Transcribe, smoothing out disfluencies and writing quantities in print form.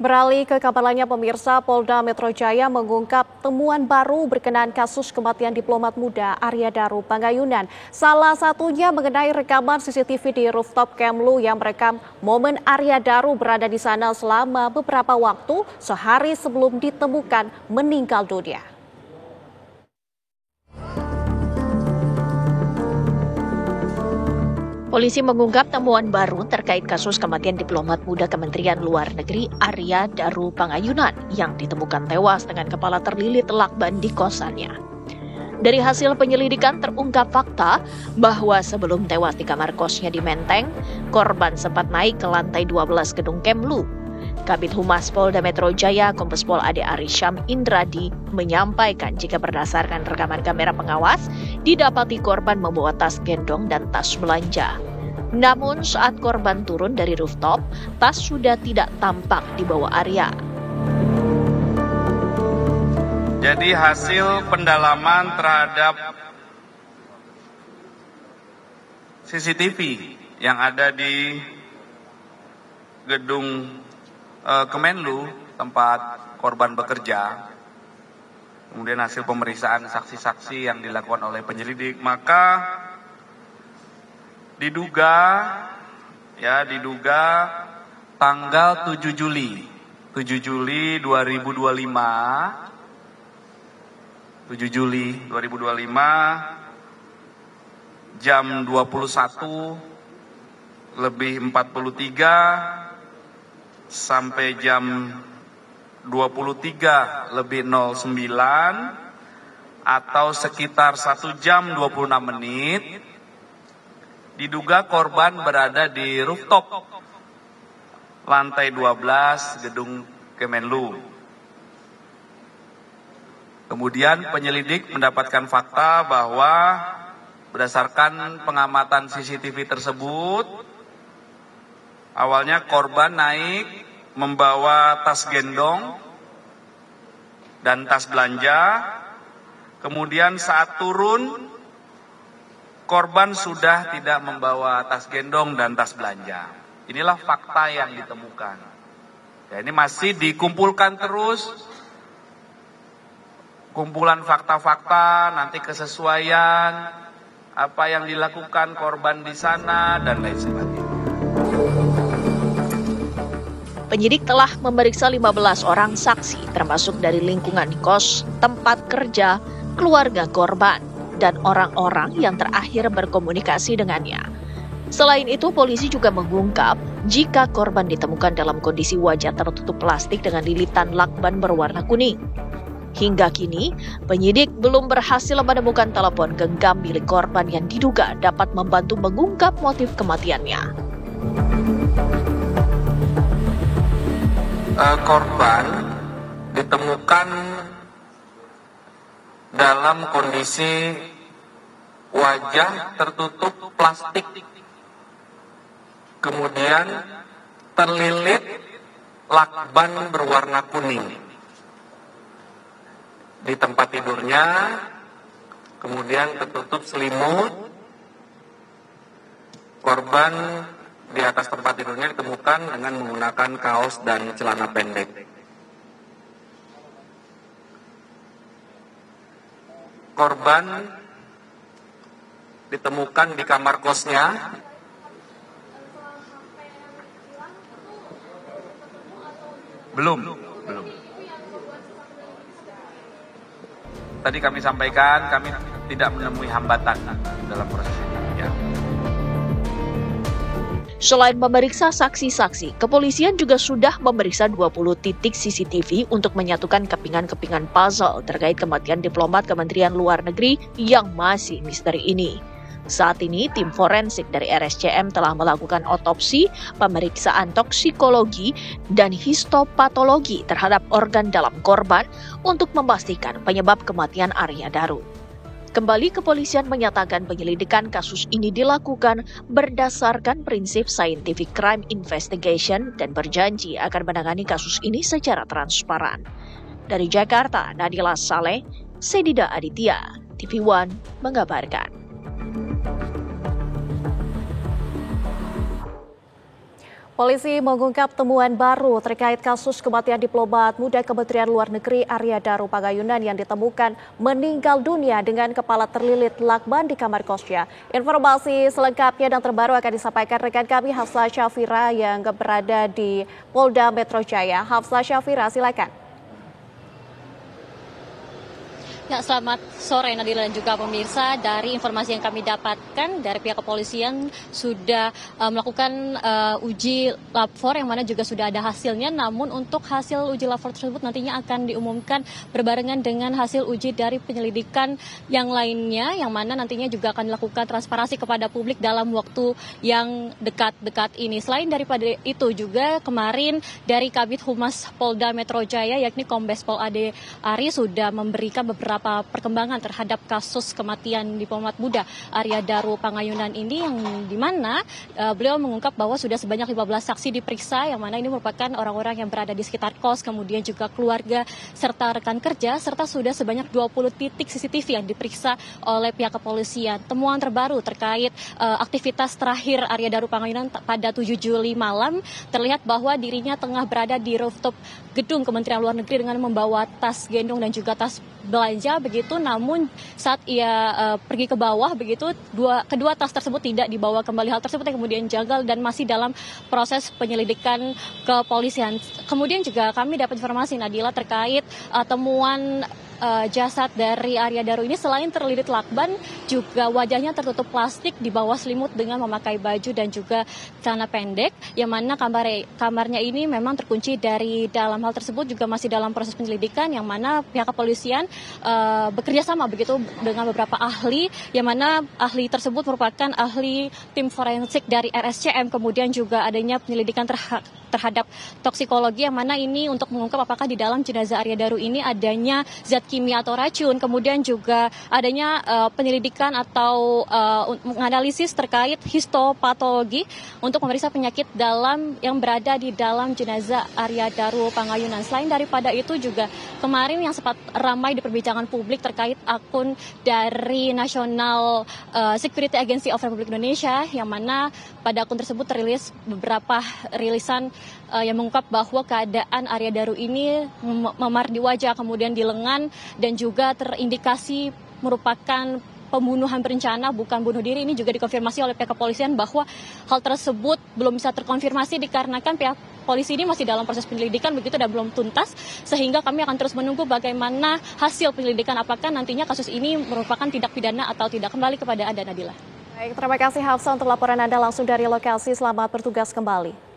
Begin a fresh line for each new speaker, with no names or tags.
Beralih ke kabar lainnya, pemirsa, Polda Metro Jaya mengungkap temuan baru berkenaan kasus kematian diplomat muda Arya Daru Pangayunan. Salah satunya mengenai rekaman CCTV di rooftop Kemlu yang merekam momen Arya Daru berada di sana selama beberapa waktu sehari sebelum ditemukan meninggal dunia.
Polisi mengungkap temuan baru terkait kasus kematian diplomat muda Kementerian Luar Negeri Arya Daru Pangayunan yang ditemukan tewas dengan kepala terlilit lakban di kosannya. Dari hasil penyelidikan terungkap fakta bahwa sebelum tewas di kamar kosnya di Menteng, korban sempat naik ke lantai 12 gedung Kemlu. Kabid Humas Polda Metro Jaya Kombes Pol Ade Arisham Indradi menyampaikan jika berdasarkan rekaman kamera pengawas, didapati korban membawa tas gendong dan tas belanja. Namun saat korban turun dari rooftop, tas sudah tidak tampak di bawah Arya.
Jadi hasil pendalaman terhadap CCTV yang ada di gedung Kemenlu tempat korban bekerja, kemudian hasil pemeriksaan saksi-saksi yang dilakukan oleh penyelidik, maka diduga tanggal 7 Juli 2025 jam 21:43 sampai jam 23:09 atau sekitar 1 jam 26 menit diduga korban berada di rooftop lantai 12 gedung Kemenlu. Kemudian penyelidik mendapatkan fakta bahwa berdasarkan pengamatan CCTV tersebut, awalnya korban naik membawa tas gendong dan tas belanja. Kemudian saat turun, korban sudah tidak membawa tas gendong dan tas belanja. Inilah fakta yang ditemukan. Ya, ini masih dikumpulkan terus, kumpulan fakta-fakta, nanti kesesuaian apa yang dilakukan korban di sana dan lain sebagainya.
Penyidik telah memeriksa 15 orang saksi, termasuk dari lingkungan kos, tempat kerja, keluarga korban, dan orang-orang yang terakhir berkomunikasi dengannya. Selain itu, polisi juga mengungkap jika korban ditemukan dalam kondisi wajah tertutup plastik dengan lilitan lakban berwarna kuning. Hingga kini, penyidik belum berhasil menemukan telepon genggam milik korban yang diduga dapat membantu mengungkap motif kematiannya.
Korban ditemukan dalam kondisi wajah tertutup plastik, kemudian terlilit lakban berwarna kuning di tempat tidurnya, kemudian tertutup selimut. Korban di atas tempat tidurnya ditemukan dengan menggunakan kaos dan celana pendek. Korban ditemukan di kamar kosnya.
Belum. Tadi kami sampaikan, kami tidak menemui hambatan dalam proses ini. Ya.
Selain memeriksa saksi-saksi, kepolisian juga sudah memeriksa 20 titik CCTV untuk menyatukan kepingan-kepingan puzzle terkait kematian diplomat Kementerian Luar Negeri yang masih misteri ini. Saat ini, tim forensik dari RSCM telah melakukan otopsi, pemeriksaan toksikologi, dan histopatologi terhadap organ dalam korban untuk memastikan penyebab kematian Arya Daru. Kembali, kepolisian menyatakan penyelidikan kasus ini dilakukan berdasarkan prinsip scientific crime investigation dan berjanji akan menangani kasus ini secara transparan. Dari Jakarta, Nadila Saleh, Sedida Aditya, TV One mengabarkan.
Polisi mengungkap temuan baru terkait kasus kematian diplomat muda Kementerian Luar Negeri Arya Daru Pagayunan yang ditemukan meninggal dunia dengan kepala terlilit lakban di kamar kosnya. Informasi selengkapnya dan terbaru akan disampaikan rekan kami Hafsah Syafira yang berada di Polda Metro Jaya. Hafsah Syafira, silakan.
Ya, selamat sore Nadila dan juga pemirsa. Dari informasi yang kami dapatkan dari pihak kepolisian sudah melakukan uji lapor yang mana juga sudah ada hasilnya. Namun untuk hasil uji lapor tersebut nantinya akan diumumkan berbarengan dengan hasil uji dari penyelidikan yang lainnya, yang mana nantinya juga akan dilakukan transparansi kepada publik dalam waktu yang dekat-dekat ini. Selain daripada itu juga kemarin dari Kabid Humas Polda Metro Jaya yakni Kombes Pol Ade Ari sudah memberikan beberapa perkembangan terhadap kasus kematian diplomat muda Arya Daru Pagayunan ini, yang dimana beliau mengungkap bahwa sudah sebanyak 15 saksi diperiksa, yang mana ini merupakan orang-orang yang berada di sekitar kos, kemudian juga keluarga serta rekan kerja, serta sudah sebanyak 20 titik CCTV yang diperiksa oleh pihak kepolisian. Temuan terbaru terkait aktivitas terakhir Arya Daru Pagayunan pada 7 Juli malam terlihat bahwa dirinya tengah berada di rooftop gedung Kementerian Luar Negeri dengan membawa tas gendong dan juga tas belanja begitu. Namun saat ia pergi ke bawah begitu, kedua tas tersebut tidak dibawa kembali. Hal tersebut yang kemudian janggal dan masih dalam proses penyelidikan kepolisian. Kemudian juga kami dapat informasi Nadila terkait temuan jasad dari Arya Daru ini, selain terlilit lakban juga wajahnya tertutup plastik di bawah selimut dengan memakai baju dan juga celana pendek, yang mana kamarnya ini memang terkunci dari dalam. Hal tersebut juga masih dalam proses penyelidikan, yang mana pihak kepolisian bekerja sama begitu dengan beberapa ahli, yang mana ahli tersebut merupakan ahli tim forensik dari RSCM, kemudian juga adanya penyelidikan terhadap toksikologi, yang mana ini untuk mengungkap apakah di dalam jenazah Arya Daru ini adanya zat kimia atau racun, kemudian juga adanya penyelidikan atau menganalisis terkait histopatologi untuk memeriksa penyakit dalam yang berada di dalam jenazah Arya Daru Pagayunan. Selain daripada itu juga kemarin yang sempat ramai diperbincangkan publik terkait akun dari National Security Agency of Republic Indonesia, yang mana pada akun tersebut terilis beberapa rilisan yang mengungkap bahwa keadaan Arya Daru ini memar di wajah, kemudian di lengan, dan juga terindikasi merupakan pembunuhan berencana, bukan bunuh diri. Ini juga dikonfirmasi oleh pihak kepolisian bahwa hal tersebut belum bisa terkonfirmasi dikarenakan pihak polisi ini masih dalam proses penyelidikan begitu dan belum tuntas, sehingga kami akan terus menunggu bagaimana hasil penyelidikan, apakah nantinya kasus ini merupakan tindak pidana atau tidak. Kembali kepada Anda, Nadila.
Baik, terima kasih Hafsah untuk laporan Anda langsung dari lokasi. Selamat bertugas kembali.